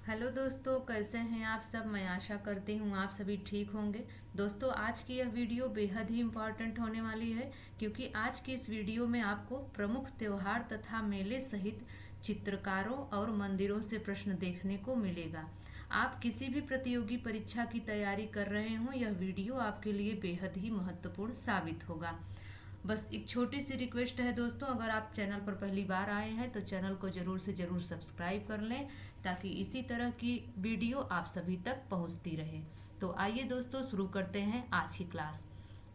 Hello दोस्तों, कैसे हैं आप सब। मैं आशा करती हूँ आप सभी ठीक होंगे। दोस्तों, आज की यह वीडियो बेहद ही इम्पॉर्टेंट होने वाली है, क्योंकि आज की इस वीडियो में आपको प्रमुख त्योहार तथा मेले सहित चित्रकारों और मंदिरों से प्रश्न देखने को मिलेगा। आप किसी भी प्रतियोगी परीक्षा की तैयारी कर रहे हों, यह वीडियो आपके लिए बेहद ही महत्वपूर्ण साबित होगा। बस एक छोटी सी रिक्वेस्ट है दोस्तों, अगर आप चैनल पर पहली बार आए हैं तो चैनल को जरूर से जरूर सब्सक्राइब कर लें, ताकि इसी तरह की वीडियो आप सभी तक पहुंचती रहे। तो आइए दोस्तों, शुरू करते हैं आज की क्लास।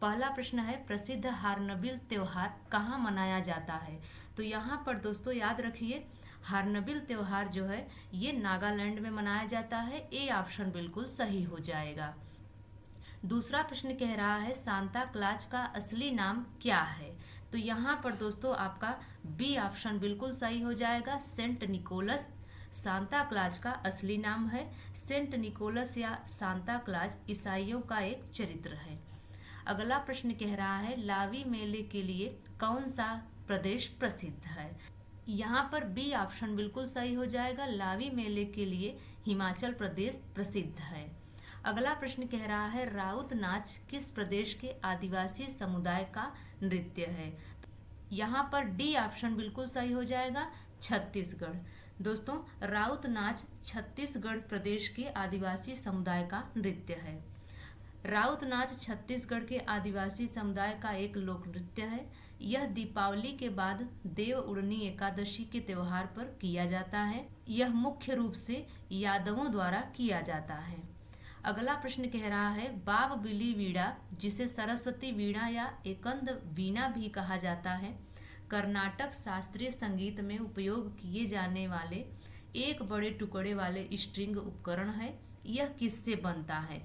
पहला प्रश्न है, प्रसिद्ध हार्नबिल त्योहार कहाँ मनाया जाता है। तो यहाँ पर दोस्तों याद रखिए, हार्नबिल त्योहार जो है ये नागालैंड में मनाया जाता है। ए ऑप्शन बिल्कुल सही हो जाएगा। दूसरा प्रश्न कह रहा है, सांता क्लाज का असली नाम क्या है। तो यहाँ पर दोस्तों आपका बी ऑप्शन बिल्कुल सही हो जाएगा, सेंट निकोलस सांता क्लाज का असली नाम है। सेंट निकोलस या सांता क्लाज ईसाइयों का एक चरित्र है। अगला प्रश्न कह रहा है, लावी मेले के लिए कौन सा प्रदेश प्रसिद्ध है। यहाँ पर बी ऑप्शन बिल्कुल सही हो जाएगा, लावी मेले के लिए हिमाचल प्रदेश प्रसिद्ध है। अगला प्रश्न कह रहा है, राउत नाच किस प्रदेश के आदिवासी समुदाय का नृत्य है। यहाँ पर डी ऑप्शन बिल्कुल सही हो जाएगा, छत्तीसगढ़। दोस्तों, राउत नाच छत्तीसगढ़ प्रदेश के आदिवासी समुदाय का नृत्य है। राउत नाच छत्तीसगढ़ के आदिवासी समुदाय का एक लोक नृत्य है। यह दीपावली के बाद देव उड़नी एकादशी के त्योहार पर किया जाता है। यह मुख्य रूप से यादवों द्वारा किया जाता है। अगला प्रश्न कह रहा है, बाब बिली वीणा जिसे सरस्वती वीणा या एकंद वीणा भी कहा जाता है, कर्नाटक शास्त्रीय संगीत में उपयोग किए जाने वाले एक बड़े टुकड़े वाले स्ट्रिंग उपकरण है। यह किससे बनता है।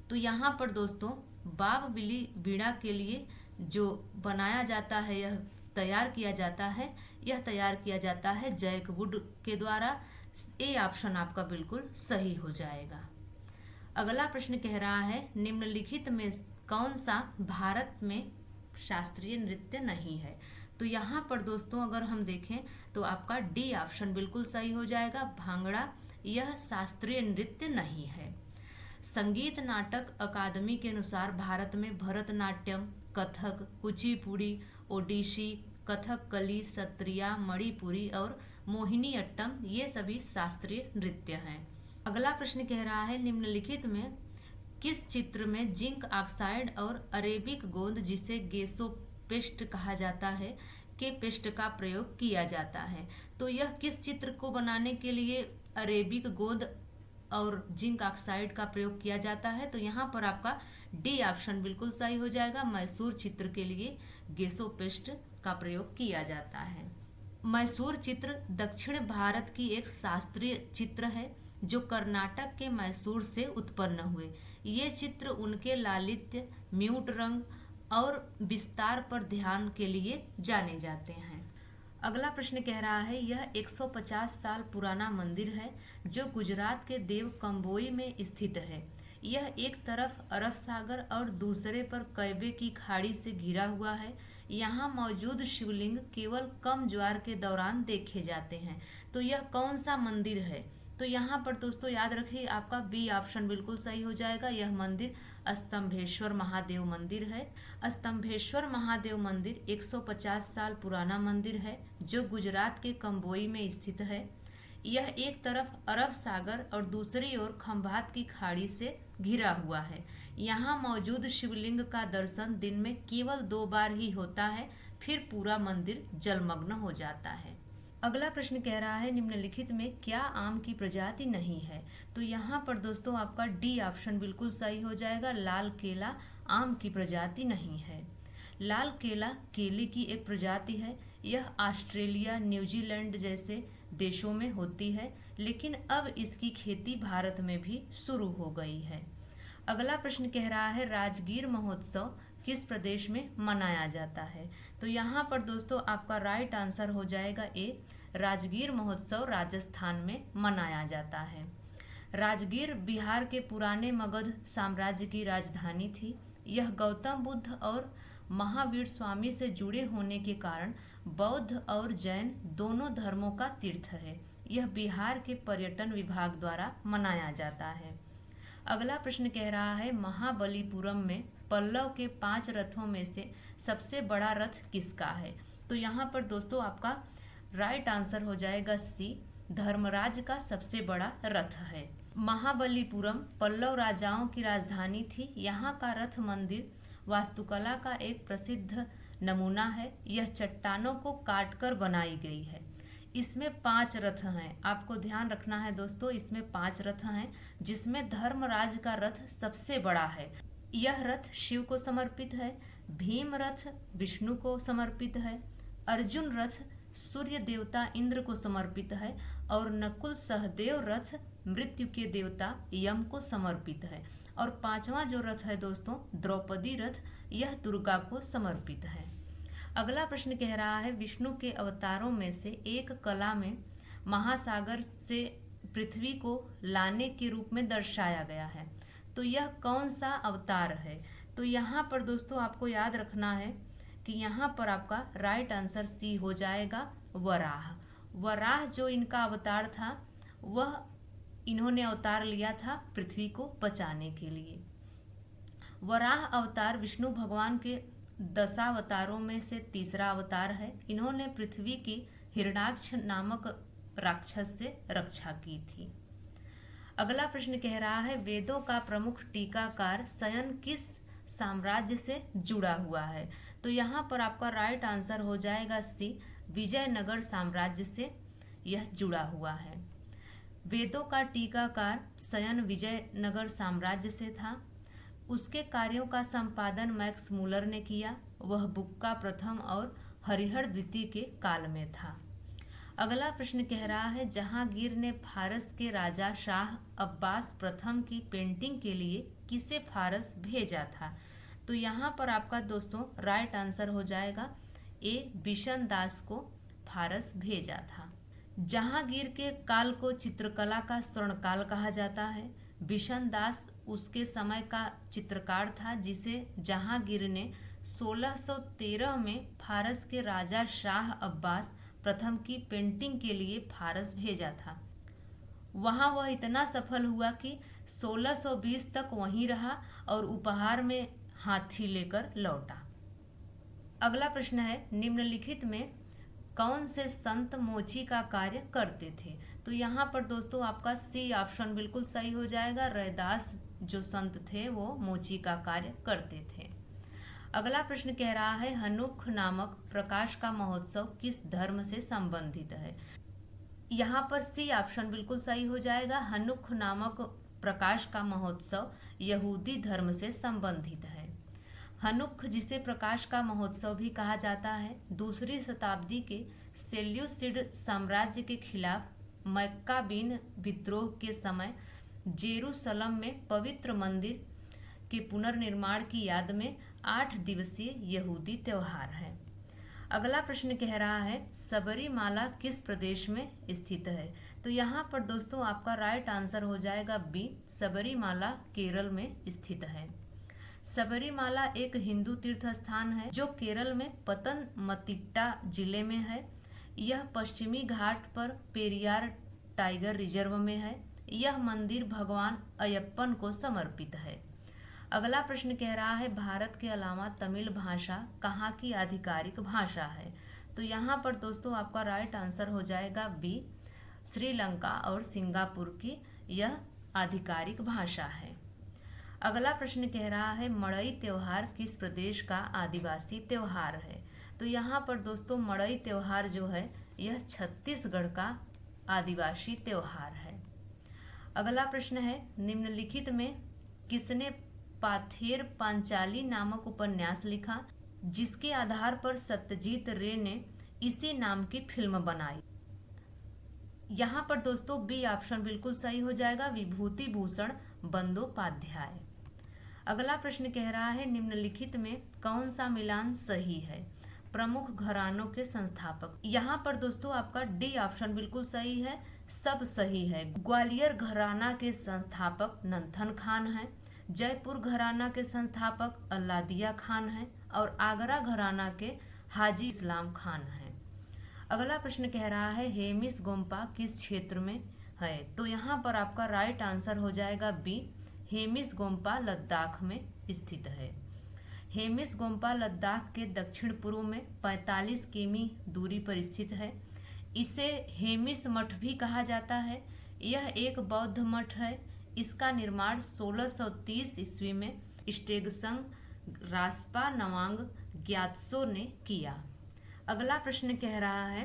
तो यहाँ पर दोस्तों बाब बिली वीणा के लिए जो बनाया जाता है, यह तैयार किया जाता है, यह तैयार किया जाता है जैक वुड के द्वारा। ए ऑप्शन आपका बिल्कुल सही हो जाएगा। अगला प्रश्न कह रहा है, निम्नलिखित में कौन सा भारत में शास्त्रीय नृत्य नहीं है। तो यहाँ पर दोस्तों अगर हम देखें तो आपका डी ऑप्शन बिल्कुल सही हो जाएगा, भांगड़ा यह शास्त्रीय नृत्य नहीं है। संगीत नाटक अकादमी के अनुसार भारत में भरतनाट्यम, कथक, कुचिपुड़ी, ओडिसी, कथकली, सत्रिया, मणिपुरी और मोहिनी अट्टम ये सभी शास्त्रीय नृत्य हैं। अगला प्रश्न कह रहा है, निम्नलिखित में किस चित्र में जिंक ऑक्साइड और अरेबिक गोंद जिसे गेसो पेस्ट कहा जाता है के पेस्ट का प्रयोग किया जाता है। तो यह किस चित्र को बनाने के लिए अरेबिक गोंद और जिंक ऑक्साइड का प्रयोग किया जाता है। तो यहाँ पर आपका डी ऑप्शन बिल्कुल सही हो जाएगा, मैसूर चित्र के लिए गेसो पेस्ट का प्रयोग किया जाता है। मैसूर चित्र दक्षिण भारत की एक शास्त्रीय चित्र है जो कर्नाटक के मैसूर से उत्पन्न हुए। ये चित्र उनके लालित्य, म्यूट रंग और विस्तार पर ध्यान के लिए जाने जाते हैं। अगला प्रश्न कह रहा है, यह 150 साल पुराना मंदिर है जो गुजरात के देव कंबोई में स्थित है। यह एक तरफ अरब सागर और दूसरे पर कैबे की खाड़ी से घिरा हुआ है। यहाँ मौजूद शिवलिंग केवल कम ज्वार के दौरान देखे जाते हैं। तो यह कौन सा मंदिर है। तो यहाँ पर दोस्तों याद रखिए, आपका बी ऑप्शन बिल्कुल सही हो जाएगा, यह मंदिर स्तंभेश्वर महादेव मंदिर है। स्तंभेश्वर महादेव मंदिर 150 साल पुराना मंदिर है जो गुजरात के कंबोई में स्थित है। यह एक तरफ अरब सागर और दूसरी ओर खंभात की खाड़ी से घिरा हुआ है। यहाँ मौजूद शिवलिंग का दर्शन दिन में केवल 2 बार ही होता है, फिर पूरा मंदिर जलमग्न हो जाता है। अगला प्रश्न कह रहा है, निम्नलिखित में क्या आम की प्रजाति नहीं है। तो यहाँ पर दोस्तों आपका डी ऑप्शन बिल्कुल सही हो जाएगा, लाल केला आम की प्रजाति नहीं है। लाल केला केले की एक प्रजाति है। यह ऑस्ट्रेलिया, न्यूजीलैंड जैसे देशों में होती है, लेकिन अब इसकी खेती भारत में भी शुरू हो गई है। अगला प्रश्न कह रहा है, राजगीर महोत्सव किस प्रदेश में मनाया जाता है। तो यहाँ पर दोस्तों आपका राइट आंसर हो जाएगा ए, राजगीर महोत्सव राजस्थान में मनाया जाता है। राजगीर बिहार के पुराने मगध साम्राज्य की राजधानी थी। यह गौतम बुद्ध और महावीर स्वामी से जुड़े होने के कारण बौद्ध और जैन दोनों धर्मों का तीर्थ है। यह बिहार के पर्यटन विभाग द्वारा मनाया जाता है। अगला प्रश्न कह रहा है महाबलीपुरम में पल्लव के 5 रथों में से सबसे बड़ा रथ किसका है। तो यहाँ पर दोस्तों आपका राइट आंसर हो जाएगा सी, धर्मराज का सबसे बड़ा रथ है। महाबलीपुरम पल्लव राजाओं की राजधानी थी। यहाँ का रथ मंदिर वास्तुकला का एक प्रसिद्ध नमूना है। यह चट्टानों को काटकर बनाई गई है। इसमें 5 रथ हैं। आपको ध्यान रखना है दोस्तों, इसमें 5 रथ हैं, जिसमें धर्मराज का रथ सबसे बड़ा है। यह रथ शिव को समर्पित है, भीम रथ विष्णु को समर्पित है, अर्जुन रथ सूर्य देवता इंद्र को समर्पित है और नकुल सहदेव रथ मृत्यु के देवता यम को समर्पित है। और 5वां जो रथ है दोस्तों द्रौपदी रथ, यह दुर्गा को समर्पित है। अगला प्रश्न कह रहा है विष्णु के अवतारों में से एक कला में महासागर से पृथ्वी को लाने के रूप में दर्शाया गया है। तो यह कौन सा अवतार है। तो यहाँ पर दोस्तों आपको याद रखना है कि यहाँ पर आपका राइट आंसर सी हो जाएगा, वराह। वराह जो इनका अवतार था वह इन्होंने अवतार लिया था पृथ्वी को बचाने के लिए। वराह अवतार विष्णु भगवान के 10 अवतारों में से तीसरा अवतार है। इन्होंने पृथ्वी की हिरण्याक्ष नामक राक्षस से रक्षा की थी। अगला प्रश्न कह रहा है वेदों का प्रमुख टीकाकार शयन किस साम्राज्य से जुड़ा हुआ है। तो यहाँ पर आपका राइट आंसर हो जाएगा सी, विजयनगर साम्राज्य से यह जुड़ा हुआ है। वेदों का टीकाकार शयन विजयनगर साम्राज्य से था। उसके कार्यों का संपादन मैक्स मूलर ने किया। वह बुक्का प्रथम और हरिहर द्वितीय के काल में था। अगला प्रश्न कह रहा है जहांगीर ने फारस के राजा शाह अब्बास प्रथम की पेंटिंग के लिए किसे फारस भेजा था। तो यहाँ पर आपका दोस्तों राइट आंसर हो जाएगा ए, बिशन दास को फारस भेजा था। जहांगीर के काल को चित्रकला का स्वर्णकाल कहा जाता है। बिशन दास उसके समय का चित्रकार था जिसे जहांगीर ने 1613 में फारस के राजा शाह अब्बास प्रथम की पेंटिंग के लिए फारस भेजा था। वहां वह इतना सफल हुआ कि 1620 तक वहीं रहा और उपहार में हाथी लेकर लौटा। अगला प्रश्न है निम्नलिखित में कौन से संत मोची का कार्य करते थे। तो यहाँ पर दोस्तों आपका सी ऑप्शन बिल्कुल सही हो जाएगा। रैदास जो संत थे वो मोची का कार्य करते थे। अगला प्रश्न कह रहा है हनुख नामक प्रकाश का महोत्सव किस धर्म से संबंधित है। यहाँ पर सी ऑप्शन बिल्कुल सही हो जाएगा। हनुख नामक प्रकाश का महोत्सव यहूदी धर्म से संबंधित है। हनुख जिसे प्रकाश का महोत्सव भी कहा जाता है, 2री शताब्दी के सेल्यूसिड साम्राज्य के खिलाफ मक्काबीन विद्रोह के समय जेरूसलम में पवित्र मंदिर के पुनर्निर्माण की याद में 8 दिवसीय यहूदी त्योहार है। अगला प्रश्न कह रहा है सबरीमाला किस प्रदेश में स्थित है। तो यहाँ पर दोस्तों आपका राइट आंसर हो जाएगा बी, सबरीमाला केरल में स्थित है। सबरीमाला एक हिंदू तीर्थ स्थान है जो केरल में पतनमतिट्टा जिले में है। यह पश्चिमी घाट पर पेरियार टाइगर रिजर्व में है। यह मंदिर भगवान अयप्पन को समर्पित है। अगला प्रश्न कह रहा है भारत के अलावा तमिल भाषा कहाँ की आधिकारिक भाषा है। तो यहाँ पर दोस्तों आपका राइट आंसर हो जाएगा बी, श्रीलंका और सिंगापुर की यह आधिकारिक भाषा है। अगला प्रश्न कह रहा है मड़ई त्योहार किस प्रदेश का आदिवासी त्योहार है। तो यहाँ पर दोस्तों मड़ई त्योहार जो है यह छत्तीसगढ़ का आदिवासी त्योहार है। अगला प्रश्न है निम्नलिखित में किसने पाथेर पांचाली नामक उपन्यास लिखा जिसके आधार पर सत्यजीत रे ने इसी नाम की फिल्म बनाई। यहाँ पर दोस्तों बी ऑप्शन बिल्कुल सही हो जाएगा, विभूति भूषण बंदोपाध्याय। अगला प्रश्न कह रहा है निम्नलिखित में कौन सा मिलान सही है। प्रमुख घरानों के संस्थापक। यहाँ पर दोस्तों आपका डी ऑप्शन बिल्कुल सही है, सब सही है। ग्वालियर घराना के संस्थापक नंथन खान हैं, जयपुर घराना के संस्थापक अल्लादिया खान हैं और आगरा घराना के हाजी इस्लाम खान हैं। अगला प्रश्न कह रहा है हेमिस गोम्पा किस क्षेत्र में है। तो यहाँ पर आपका राइट आंसर हो जाएगा बी, हेमिस गोम्पा लद्दाख में स्थित है। हेमिस गोम्पा लद्दाख के दक्षिण पूर्व में 45 किमी दूरी पर स्थित है। इसे हेमिस मठ भी कहा जाता है। यह एक बौद्ध मठ है। इसका निर्माण 1630 ईस्वी में स्टेगसंग रासपा नवांग ग्यात्सो ने किया। अगला प्रश्न कह रहा है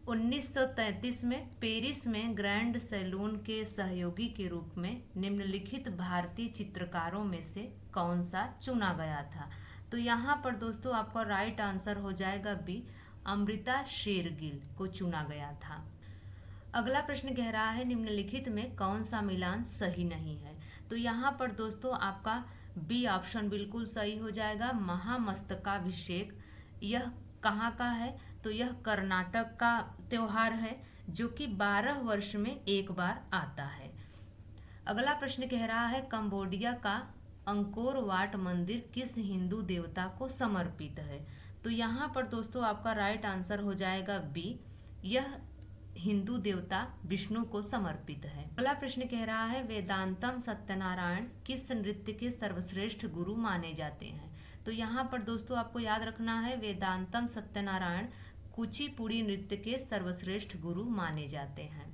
1933 में पेरिस में ग्रैंड सैलून के सहयोगी के रूप में निम्नलिखित भारतीय चित्रकारों में से कौन सा चुना गया था। तो यहाँ पर दोस्तों आपका राइट आंसर हो जाएगा बी, अमृता शेरगिल को चुना गया था। अगला प्रश्न कह रहा है निम्नलिखित में कौन सा मिलान सही नहीं है। तो यहाँ पर दोस्तों आपका बी ऑप्शन बिल्कुल सही हो जाएगा। महामस्तकाभिषेक यह कहाँ का है। तो यह कर्नाटक का त्योहार है जो कि 12 वर्ष में एक बार आता है। अगला प्रश्न कह रहा है कंबोडिया का अंकोर वाट मंदिर किस हिंदू देवता को समर्पित है। तो यहाँ पर दोस्तों आपका राइट आंसर हो जाएगा बी, यह हिंदू देवता विष्णु को समर्पित है। अगला प्रश्न कह रहा है वेदांतम सत्यनारायण किस नृत्य के सर्वश्रेष्ठ गुरु माने जाते हैं। तो यहाँ पर दोस्तों आपको याद रखना है वेदांतम सत्यनारायण कुचिपुड़ी नृत्य के सर्वश्रेष्ठ गुरु माने जाते हैं।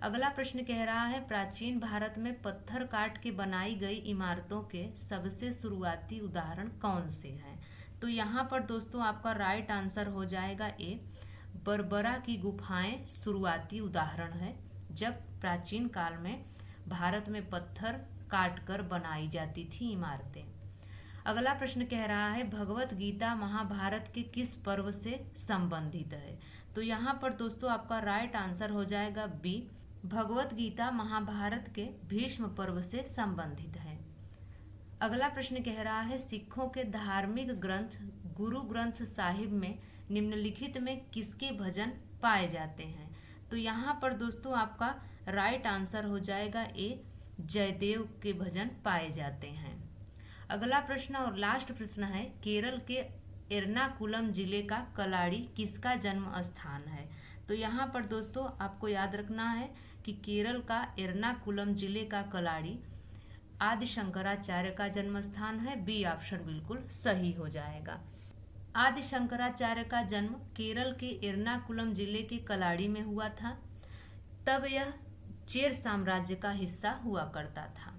अगला प्रश्न कह रहा है प्राचीन भारत में पत्थर काट के बनाई गई इमारतों के सबसे शुरुआती उदाहरण कौन से हैं। तो यहाँ पर दोस्तों आपका राइट आंसर हो जाएगा ए, बर्बरा की गुफाएं शुरुआती उदाहरण है जब प्राचीन काल में भारत में पत्थर काटकर बनाई जाती थी इमारतें। अगला प्रश्न कह रहा है भगवत गीता महाभारत के किस पर्व से संबंधित है। तो यहाँ पर दोस्तों आपका राइट आंसर हो जाएगा बी, भगवत गीता महाभारत के भीष्म पर्व से संबंधित है। अगला प्रश्न कह रहा है सिखों के धार्मिक ग्रंथ गुरु ग्रंथ साहिब में निम्नलिखित में किसके भजन पाए जाते हैं। तो यहाँ पर दोस्तों आपका राइट आंसर हो जाएगा ए, जयदेव के भजन पाए जाते हैं। अगला प्रश्न और लास्ट प्रश्न है केरल के एर्नाकुलम जिले का कलाड़ी किसका जन्म स्थान है। तो यहाँ पर दोस्तों आपको याद रखना है कि केरल का एर्नाकुलम जिले का कलाड़ी आदि शंकराचार्य का जन्म स्थान है। बी ऑप्शन बिल्कुल सही हो जाएगा। आदि शंकराचार्य का जन्म केरल के एर्नाकुलम जिले के कलाड़ी में हुआ था। तब यह चेर साम्राज्य का हिस्सा हुआ करता था।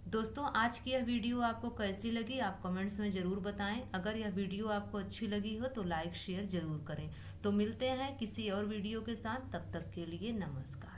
दोस्तों आज की यह वीडियो आपको कैसी लगी आप कमेंट्स में ज़रूर बताएं। अगर यह वीडियो आपको अच्छी लगी हो तो लाइक शेयर ज़रूर करें। तो मिलते हैं किसी और वीडियो के साथ, तब तक के लिए नमस्कार।